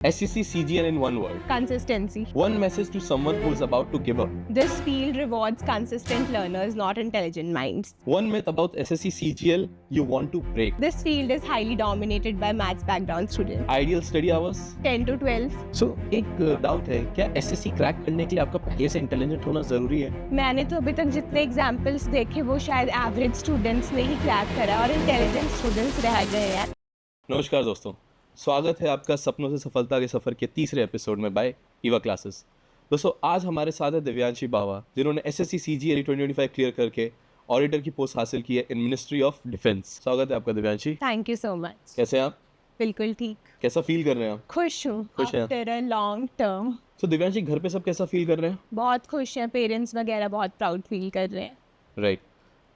SCC CGL in one word. Consistency. One message to someone who is about to give up. This field rewards consistent learners, not intelligent minds. One myth about SSC CGL you want to break. This field is highly dominated by maths background students. Ideal study hours. 10 to 12. So एक doubt है, क्या SSC crack करने के लिए आपका पहले से intelligent होना जरूरी है? मैंने तो अभी तक जितने एग्जाम्पल्स देखे वो शायद एवरेज स्टूडेंट्स ने ही क्रैक करा और इंटेलिजेंट स्टूडेंट्स रह गए हैं। नमस्कार दोस्तों, स्वागत है आपका सपनों से सफलता के सफ़र के तीसरे एपिसोड में बाय ईवा क्लासेस। दोस्तों आज हमारे साथ है दिव्यांशी बावा, जिन्होंने SSC CGL 2025 क्लियर करके ऑडिटर की पोस्ट हासिल की है इन मिनिस्ट्री ऑफ डिफेंस। स्वागत है आपका Divyanshi. Thank you so much. कैसे हैं आप? बिल्कुल ठीक। कैसा फील कर रहे हैं आप? खुश हूँ खुश हैं? After a long term. तो दिव्यांशी, घर पे सब कैसा फील कर रहे हैं? बहुत खुश हैं, पेरेंट्स वगैरह बहुत प्राउड फील कर रहे हैं। राइट।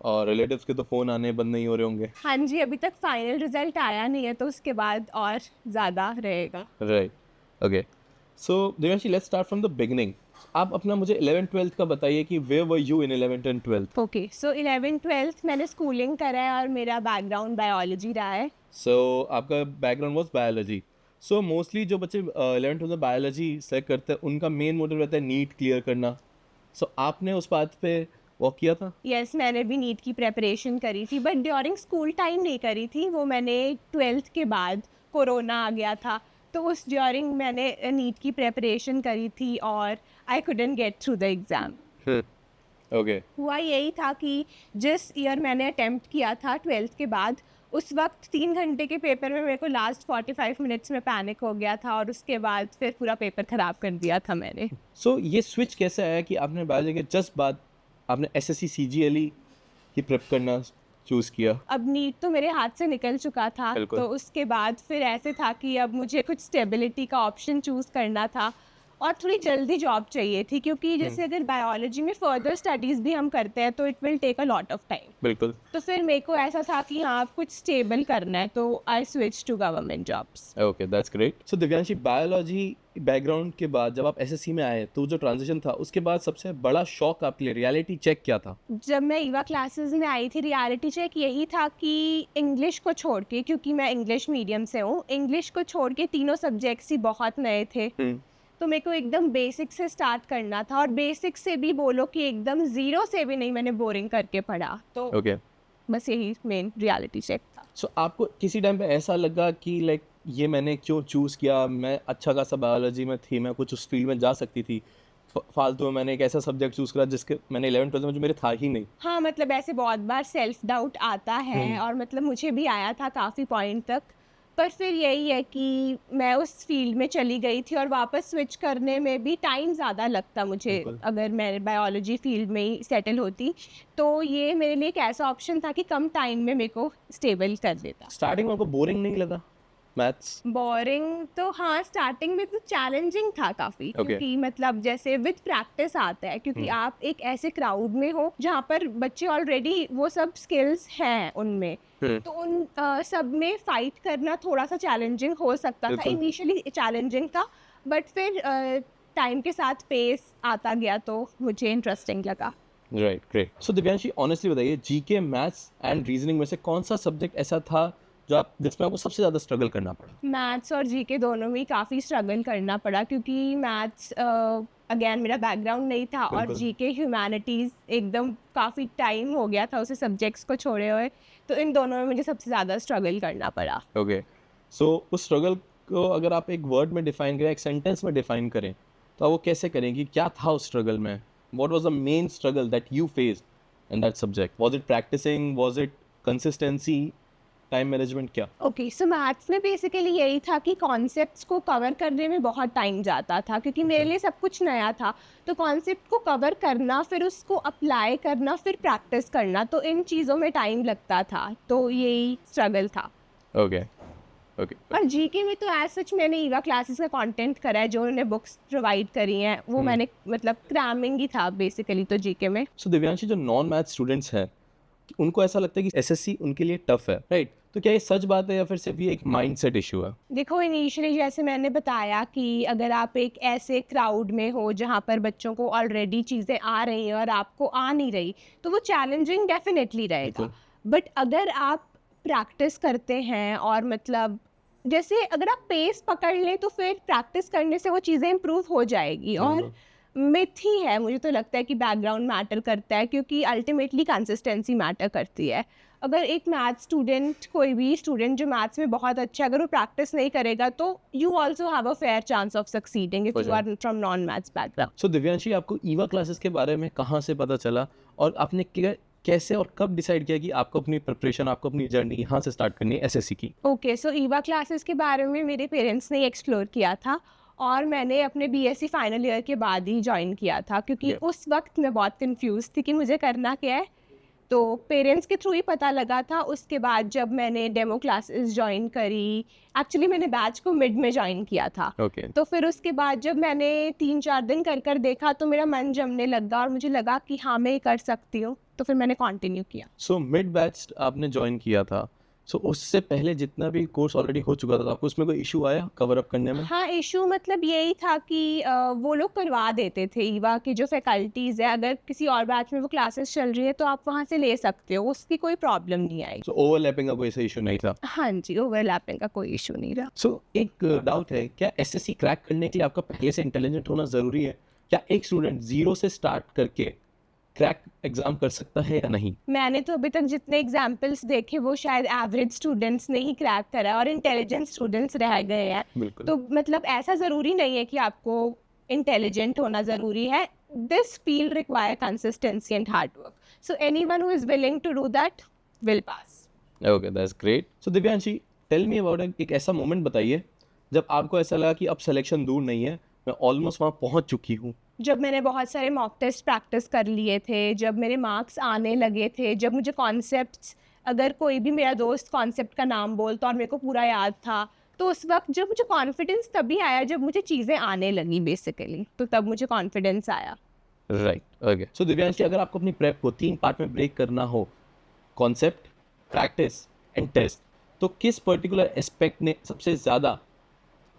और रिलेटिव्स के तो फ़ोन आने बंद नहीं हो रहे होंगे? हाँ जी, अभी तक फाइनल रिजल्ट आया नहीं है तो उसके बाद और ज़्यादा रहेगा। Right, okay. So Divyanshi, let's start from the beginning. आप अपना मुझे 11th-12th का बताइए कि where were you in 11th and 12th? Okay, so 11th-12th मैंने स्कूलिंग करा है और मेरा बैकग्राउंड बायोलॉजी रहा है। सो आपका background was biology. So mostly जो बच्चे 11th में बायोलॉजी सेलेक्ट करते हैं उनका मेन मोटिव रहता है नीट क्लियर करना। सो आपने उस बात पे वॉक किया था? यस, मैंने भी नीट की प्रेपरेशन करी थी बट ड्यूरिंग स्कूल टाइम नहीं करी थी। वो मैंने 12th के बाद कोरोना आ गया था तो उस ड्यूरिंग मैंने नीट की प्रेपरेशन करी थी और I couldn't get through the exam. Okay. हुआ यही था कि जिस ईयर मैंने अटेम्प्ट किया था 12th के बाद, उस वक्त 3 घंटे के पेपर में मेरे को लास्ट 45 मिनट्स में पैनिक हो गया था और उसके बाद फिर पूरा पेपर ख़राब कर दिया था मैंने। सो ये स्विच कैसे आया कि आपने बायोलॉजी के जस्ट बाद आपने SSC CGL की प्रेप करना चूज़ किया? अब नीट तो मेरे हाथ से निकल चुका था बिल्कुल। तो उसके बाद फिर ऐसे था कि अब मुझे कुछ स्टेबिलिटी का ऑप्शन चूज़ करना था और थोड़ी जल्दी जॉब चाहिए थी क्योंकि जैसे अगर बायोलॉजी में फर्दर स्टडीज़ भी हम करते हैं तो it will take a lot of time. बिल्कुल। तो फिर मेरे को ऐसा था कि हाँ कुछ स्टेबल करना है तो I switch to government jobs. Okay, that's great. So Divyanshi, biology background के बाद जब आप SSC में आए तो जो ट्रांजिशन था उसके बाद सबसे बड़ा शॉक आपके लिए रियलिटी चेक क्या था? जब मैं ईवा क्लासेस में आई थी रियलिटी चेक यही था कि इंग्लिश को छोड़ के, क्योंकि मैं इंग्लिश मीडियम से हूँ, इंग्लिश को छोड़ के तीनों सब्जेक्ट्स ही बहुत नए थे। तो मेरे को एकदम बेसिक से स्टार्ट करना था और बेसिक से भी बोलो कि एकदम ज़ीरो से भी नहीं मैंने बोरिंग करके पढ़ा। तो ओके। बस यही मेन रियलिटी चेक था। सो आपको किसी टाइम पे ऐसा लगा कि लाइक ये मैंने क्यों चूज़ किया, मैं अच्छा खासा बायोलॉजी में थी, मैं कुछ उस फील्ड में जा सकती थी, फालतू में मैंने एक ऐसा सब्जेक्ट चूज़ करा जिसके मैंने 11th-12th में जो मेरे था ही नहीं? हाँ, मतलब ऐसे बहुत बार सेल्फ डाउट आता है और मतलब मुझे भी आया था काफ़ी पॉइंट तक, पर फिर यही है कि मैं उस फील्ड में चली गई थी और वापस स्विच करने में भी टाइम ज़्यादा लगता मुझे। बिल्कुल। अगर मैं बायोलॉजी फील्ड में ही सेटल होती तो ये मेरे लिए एक ऐसा ऑप्शन था कि कम टाइम में मेरे को स्टेबल कर देता। स्टार्टिंग में आपको बोरिंग नहीं लगा मैथ्स? बोरिंग तो हाँ, स्टार्टिंग में तो चैलेंजिंग था काफ़ी Okay. क्योंकि मतलब जैसे विद प्रैक्टिस आता है क्योंकि आप एक ऐसे क्राउड में हो जहाँ पर बच्चे ऑलरेडी वो सब स्किल्स हैं उनमें, तो उन सब में फाइट करना थोड़ा सा चैलेंजिंग हो सकता था। बिल्कुल। इनिशियली चैलेंजिंग था बट फिर टाइम के साथ पेस आता गया तो मुझे इंटरेस्टिंग लगा। Right, great. So Divyanshi, honestly बताइए, GK, मैथ्स एंड रीजनिंग में से कौन सा सब्जेक्ट ऐसा था जो आप जिसमें आपको सबसे ज़्यादा स्ट्रगल करना पड़ा? मैथ्स और GK दोनों में काफ़ी स्ट्रगल करना पड़ा क्योंकि मैथ्स अगेन मेरा बैकग्राउंड नहीं था और बिल्कुल। GK ह्यूमैनिटीज़ एकदम काफ़ी टाइम हो गया था उसे सब्जेक्ट्स को छोड़े हुए, तो इन दोनों में मुझे सबसे ज़्यादा स्ट्रगल करना पड़ा। ओके। सो उस स्ट्रगल को अगर आप एक वर्ड में डिफाइन करें, एक सेंटेंस में डिफाइन करें, तो आप वो कैसे करेंगी? क्या था उस स्ट्रगल में? What was the main struggle that you faced in that subject? Was it practicing, was it consistency, time management, क्या? ओके, सो मैथ्स में बेसिकली यही था कि कॉन्सेप्ट्स को कवर करने में बहुत टाइम जाता था क्योंकि मेरे लिए सब कुछ नया था। तो कॉन्सेप्ट को कवर करना, फिर उसको अप्लाई करना, फिर प्रैक्टिस करना, तो इन चीज़ों में टाइम लगता था। तो यही स्ट्रगल था। Okay, okay. और GK में तो एज सच मैंने ईवा क्लासेस का कंटेंट करा है, जो उन्होंने बुक्स प्रोवाइड करी हैं वो मैंने मतलब क्रैमिंग ही था बेसिकली तो GK में। सो दिव्यांशी, जो नॉन मैथ स्टूडेंट्स हैं उनको ऐसा लगता है कि SSC उनके लिए टफ है, राइट? तो क्या ये सच बात है या फिर सिर्फ ये एक माइंडसेट इशू है? देखो, इनिशियली जैसे मैंने बताया कि अगर आप एक ऐसे क्राउड में हो जहाँ पर बच्चों को ऑलरेडी चीज़ें आ रही हैं और आपको आ नहीं रही तो वो चैलेंजिंग डेफिनेटली रहेगा। बट अगर आप प्रैक्टिस करते हैं और मतलब जैसे अगर आप पेस पकड़ लें तो फिर प्रैक्टिस करने से वो चीज़ें इम्प्रूव हो जाएगी। और मिथ ही है, मुझे तो लगता है कि बैकग्राउंड मैटर करता है, क्योंकि अल्टीमेटली कंसिस्टेंसी मैटर करती है। अगर एक मैथ स्टूडेंट, कोई भी स्टूडेंट जो मैथ्स में बहुत अच्छा है, अगर वो प्रैक्टिस नहीं करेगा तो you also have a fair chance of succeeding if you are from non maths background. So Divyanshi, आपको ईवा क्लासेस के बारे में कहाँ से पता चला और आपने कैसे और कब डिसाइड किया कि आपको अपनी प्रिपरेशन, आपको अपनी जर्नी यहाँ से स्टार्ट करनी है एसएससी की? ओके, सो ईवा क्लासेस के बारे में मेरे पेरेंट्स ने एक्सप्लोर किया था और मैंने अपने बीएससी फाइनल ईयर के बाद ही ज्वाइन किया था, क्योंकि उस वक्त मैं बहुत कंफ्यूज थी कि मुझे करना क्या है। तो पेरेंट्स के थ्रू ही पता लगा था। उसके बाद जब मैंने डेमो क्लासेस ज्वाइन करी, एक्चुअली मैंने बैच को मिड में ज्वाइन किया था। तो फिर उसके बाद जब मैंने 3-4 दिन कर देखा तो मेरा मन जमने लगा और मुझे लगा कि हाँ मैं ये कर सकती हूँ, तो फिर मैंने कंटिन्यू किया। सो मिड बैच आपने ज्वाइन किया था, सो उससे पहले जितना भी कोर्स ऑलरेडी हो चुका था, आपको उसमें कोई इशू आया कवर अप करने में? हाँ, इशू मतलब यही था कि वो लोग करवा देते थे, ईवा की जो फैकल्टीज़ है, अगर किसी और बैच में वो क्लासेस चल रही है तो आप वहाँ से ले सकते हो, उसकी कोई प्रॉब्लम नहीं आएगी। सो ओवरलैपिंग का कोई ऐसा इशू नहीं था? हाँ जी, ओवरलैपिंग का कोई इशू नहीं रहा। सो एक डाउट है, क्या एसएससी क्रैक करने के लिए आपका पहले से इंटेलिजेंट होना ज़रूरी है? क्या एक स्टूडेंट जीरो से स्टार्ट करके क्रैक एग्जाम कर सकता है या नहीं? मैंने तो अभी तक जितने एग्जाम्पल्स देखे वो शायद एवरेज स्टूडेंट्स ने ही क्रैक करा और इंटेलिजेंट स्टूडेंट्स रह गए हैं। बिल्कुल। तो मतलब ऐसा ज़रूरी नहीं है कि आपको इंटेलिजेंट होना ज़रूरी है। This field require consistency and hard work, so anyone who is willing to do that will pass. Okay, that's great. So Divyanshi, tell me about एक ऐसा मोमेंट बताइए जब आपको ऐसा लगा कि अब सिलेक्शन दूर नहीं है, मैं ऑलमोस्ट वहाँ पहुँच चुकी हूँ। जब मैंने बहुत सारे मॉक टेस्ट प्रैक्टिस कर लिए थे, जब मेरे मार्क्स आने लगे थे, जब मुझे कॉन्सेप्ट्स, अगर कोई भी मेरा दोस्त कॉन्सेप्ट का नाम बोलता और मेरे को पूरा याद था, तो उस वक्त जब मुझे कॉन्फिडेंस तभी आया जब मुझे चीज़ें आने लगी बेसिकली, तो तब मुझे कॉन्फिडेंस आया। Right, okay. सो दिव्यांशी, अगर आपको अपनी प्रेप को 3 पार्ट में ब्रेक करना हो, कॉन्सेप्ट, प्रैक्टिस एंड टेस्ट, तो किस पर्टिकुलर एस्पेक्ट ने सबसे ज़्यादा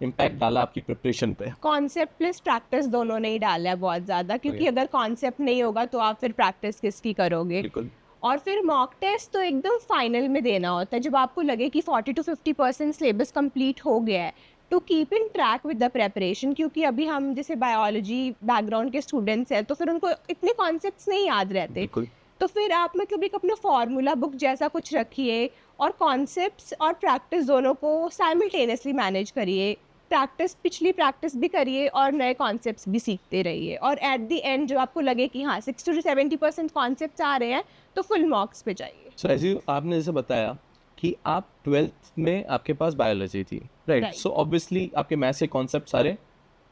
इम्पैक्ट डाला आपकी प्रिपरेशन पे? कॉन्सेप्ट प्लस प्रैक्टिस दोनों ने ही डाला है बहुत ज़्यादा, क्योंकि अगर कॉन्सेप्ट नहीं होगा तो आप फिर प्रैक्टिस किसकी करोगे। बिल्कुल। और फिर मॉक टेस्ट तो एकदम फाइनल में देना होता है, जब आपको लगे कि 40 to 50% सिलेबस कंप्लीट हो गया है, to keep in track with the preparation. क्योंकि अभी हम जैसे बायोलॉजी बैकग्राउंड के स्टूडेंट्स हैं तो फिर उनको इतने कॉन्सेप्ट्स नहीं याद रहते, बिल्कुल। तो फिर आप मतलब एक अपना फार्मूला बुक जैसा कुछ रखिए और कॉन्सेप्ट्स और प्रैक्टिस दोनों को साइमल्टेनियसली मैनेज करिए। पिछली प्रैक्टिस भी करिए और नए कॉन्सेप्ट्स भी सीखते रहिए, और एट द एंड जब आपको लगे कि हाँ 60 to 70% कॉन्सेप्ट्स आ रहे हैं तो फुल मार्क्स पे जाइए। सो ऐसे आपने जैसे बताया कि आप 12th में आपके पास बायोलॉजी थी, राइट? सो ऑब्वियसली आपके मैथ्स के कॉन्सेप्ट सारे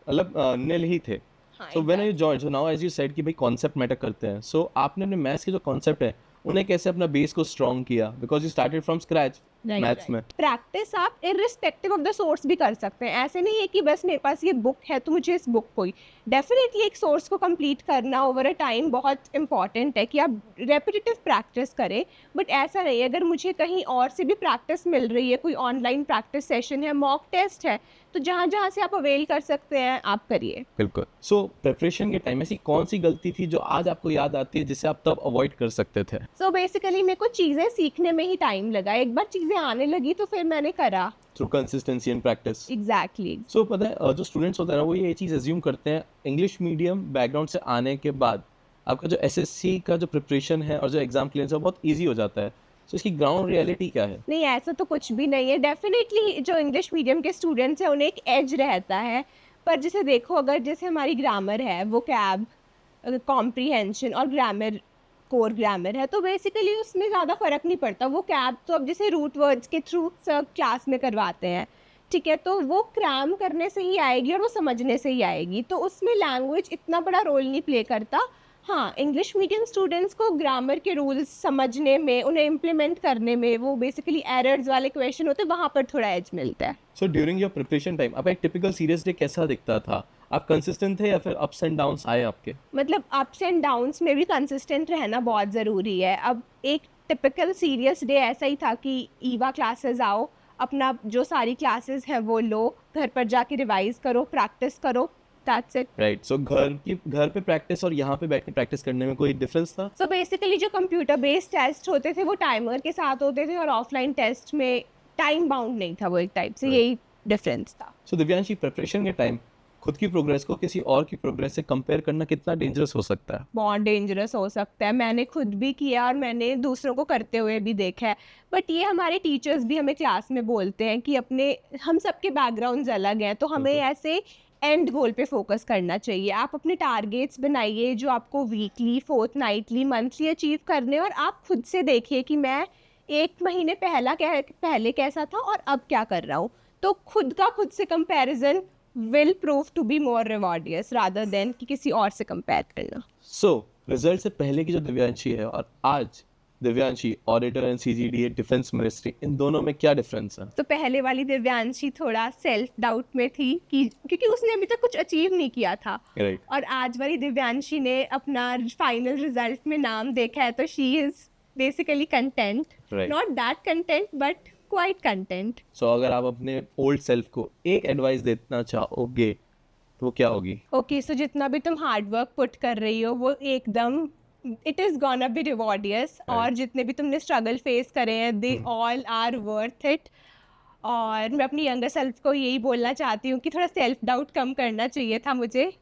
मतलब निल ही थे। So when you join, so now as you said कि भाई कॉन्सेप्ट मैटर करते हैं, सो आपने अपने मैथ्स के जो कॉन्सेप्ट है उन्हें कैसे अपना बेस को स्ट्रॉन्ग किया, because you started from scratch maths में? प्रैक्टिस आप इर्रिस्पेक्टिव ऑफ द सोर्स भी कर सकते हैं, ऐसे नहीं है कि बस मेरे पास ये बुक है तो मुझे इस बुक को ही, डेफिनेटली एक सोर्स को कंप्लीट करना ओवर अ टाइम बहुत इंपॉर्टेंट है कि आप रेपिटेटिव प्रैक्टिस करें। बट ऐसा नहीं है, अगर मुझे कहीं और से भी प्रैक्टिस मिल रही है, कोई ऑनलाइन प्रैक्टिस सेशन है, मॉक टेस्ट है, तो जहाँ जहाँ से आप अवेल कर सकते हैं आप करिए। बिल्कुल। सो प्रिपरेशन के टाइम ऐसी कौन सी गलती थी जो आज आपको याद आती है जिसे आप तब अवॉइड कर सकते थे? सो बेसिकली मेरे को चीज़ें सीखने में ही टाइम लगा, एक बार चीज़ें आने लगी तो फिर मैंने करा। Through consistency and practice. Exactly. So पता है, जो स्टूडेंट्स होते हैं ना वो ये चीज़ एज्यूम करते हैं इंग्लिश मीडियम बैकग्राउंड से आने के बाद आपका जो एसएससी का जो प्रिपरेशन है और जो एग्जाम क्लियरेंस है बहुत ईजी हो जाता है। सो इसकी ग्राउंड रियलिटी क्या है? नहीं, ऐसा तो कुछ भी नहीं है। डेफिनेटली जो इंग्लिश मीडियम के स्टूडेंट्स हैं उन्हें एक एज रहता है, पर जैसे देखो अगर जैसे हमारी ग्रामर है, वो कैब, कॉम्प्रीहेंशन और ग्रामर, कोर ग्रामर है, तो बेसिकली उसमें ज़्यादा फ़र्क नहीं पड़ता। वो कैब तो अब जैसे रूट वर्ड्स के थ्रू सब क्लास में करवाते हैं, ठीक है, तो वो क्रैम करने से ही आएगी और वो समझने से ही आएगी, तो उसमें लैंग्वेज इतना बड़ा रोल नहीं प्ले करता। हाँ, इंग्लिश मीडियम स्टूडेंट्स को ग्रामर के रूल्स समझने में, उन्हें इम्प्लीमेंट करने में, वो बेसिकली एरर्स वाले क्वेश्चन होते हैं, वहाँ पर थोड़ा एज मिलता है। So during your preparation time आपका एक टिपिकल सीरियस डे कैसा दिखता था? आप कंसिस्टेंट थे या फिर अप्स एंड डाउन्स आए आपके? मतलब अप्स एंड डाउन्स में भी कंसिस्टेंट रहना बहुत ज़रूरी है। अब एक टिपिकल सीरियस डे ऐसा ही था कि ईवा क्लासेस आओ, अपना जो सारी क्लासेस हैं वो लो, घर पर जाके रिवाइज करो, प्रैक्टिस करो, दैट्स इट। राइट। सो घर पे प्रैक्टिस और यहाँ पे बैठ के प्रैक्टिस करने में कोई डिफरेंस था? सो बेसिकली जो कंप्यूटर बेस्ड टेस्ट होते थे वो टाइमर के साथ होते थे, और ऑफलाइन टेस्ट में टाइम बाउंड नहीं था वो एक टाइप से, यही डिफरेंस था। सो दिव्यांशी, प्रिपरेशन के टाइम खुद की प्रोग्रेस को किसी और की प्रोग्रेस से कंपेयर करना कितना डेंजरस हो सकता है? बहुत डेंजरस हो सकता है, मैंने खुद भी किया और मैंने दूसरों को करते हुए भी देखा है। बट ये हमारे टीचर्स भी हमें क्लास में बोलते हैं कि हम सबके बैकग्राउंड्स अलग हैं, तो हमें ऐसे एंड गोल पे फोकस करना चाहिए। आप अपने टारगेट्स बनाइए जो आपको वीकली, फोर्टनाइटली, मंथली अचीव करने, और आप खुद से देखिए कि मैं 1 महीने पहले कैसा था और अब क्या कर रहा हूँ। तो खुद से comparison will prove to be more rewarding rather than कि किसी और से कंपेयर करना। सो रिजल्ट से पहले की जो दिव्यांशी है और आज Divyanshi auditor and CGDA defence ministry, इन दोनों में क्या डिफरेंस है? तो पहले वाली दिव्यांशी थोड़ा सेल्फ डाउट में थी कि क्योंकि उसने अभी तक कुछ अचीव नहीं किया था, राइट। और आज वाली दिव्यांशी ने अपना फाइनल रिजल्ट में नाम देखा है, तो she is basically content, Right. Not that content but quite content. So अगर आप अपने ओल्ड सेल्फ को एक एडवाइस देना चाहोगे तो वो क्या होगी? ओके, सो जितना भी तुम हार्ड वर्क पुट कर रही हो वो एकदम it is gonna be rewardious, और जितने भी तुमने स्ट्रगल फेस करे हैं they all are worth it. और मैं अपनी यंगर सेल्फ को यही बोलना चाहती हूँ कि थोड़ा सेल्फ डाउट कम करना चाहिए था मुझे,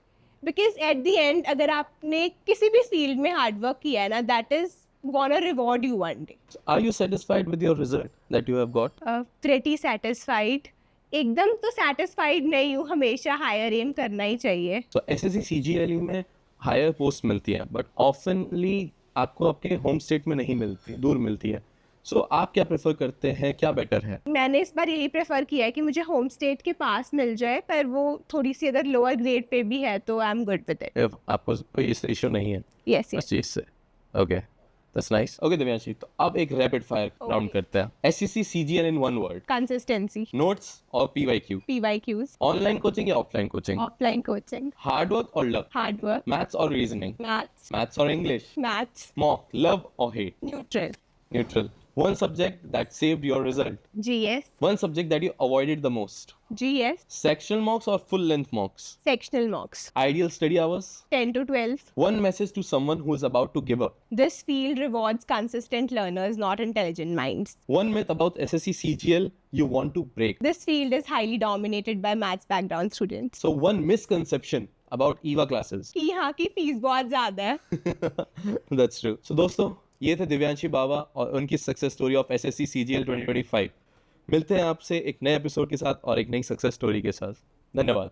बिकॉज एट द एंड अगर आपने किसी भी फील्ड में हार्ड वर्क किया है ना, that is gonna reward you one day. Are you satisfied with your result that you have got? Pretty satisfied, एकदम तो सेटिस्फाइड नहीं हूँ, हमेशा हायर एम करना ही चाहिए। So SSC CGL में हायर पोस्ट मिलती है बट ऑफनली आपको आपके होम स्टेट में नहीं मिलती, दूर मिलती है। सो आप क्या प्रेफर करते हैं, क्या बेटर है? मैंने इस बार यही प्रेफर किया है कि मुझे होम स्टेट के पास मिल जाए, पर वो थोड़ी सी अगर लोअर ग्रेड पे भी है तो I am good with it. If आपको कोई इस इशू नहीं है यस इस चीज से, okay, that's nice. Okay Divyanshi, तो अब एक रैपिड फायर राउंड करते हैं। SSC CGL in one word, consistency, notes और PYQ, PYQs, ऑनलाइन कोचिंग या offline coaching, offline coaching, hard work और लक, हार्ड वर्क, मैथ्स और रीजनिंग, मैथ्स और इंग्लिश, मैथ्स, मॉक, लव और hate, neutral, neutral, one subject that saved your result, GS, one subject that you avoided the most, GS, sectional mocks or full length mocks, sectional mocks, ideal study hours, 10 to 12. one message to someone who is about to give up, This field rewards consistent learners, not intelligent minds. one myth about SSC CGL you want to break, This field is highly dominated by maths background students. so one misconception about EVA classes. कि यहाँ की fees बहुत ज़्यादा है। That's true. So दोस्तों, ये थे दिव्यांशी बावा और उनकी success story of SSC CGL 2025। मिलते हैं आपसे एक नए एपिसोड के साथ और एक नई सक्सेस स्टोरी के साथ। धन्यवाद।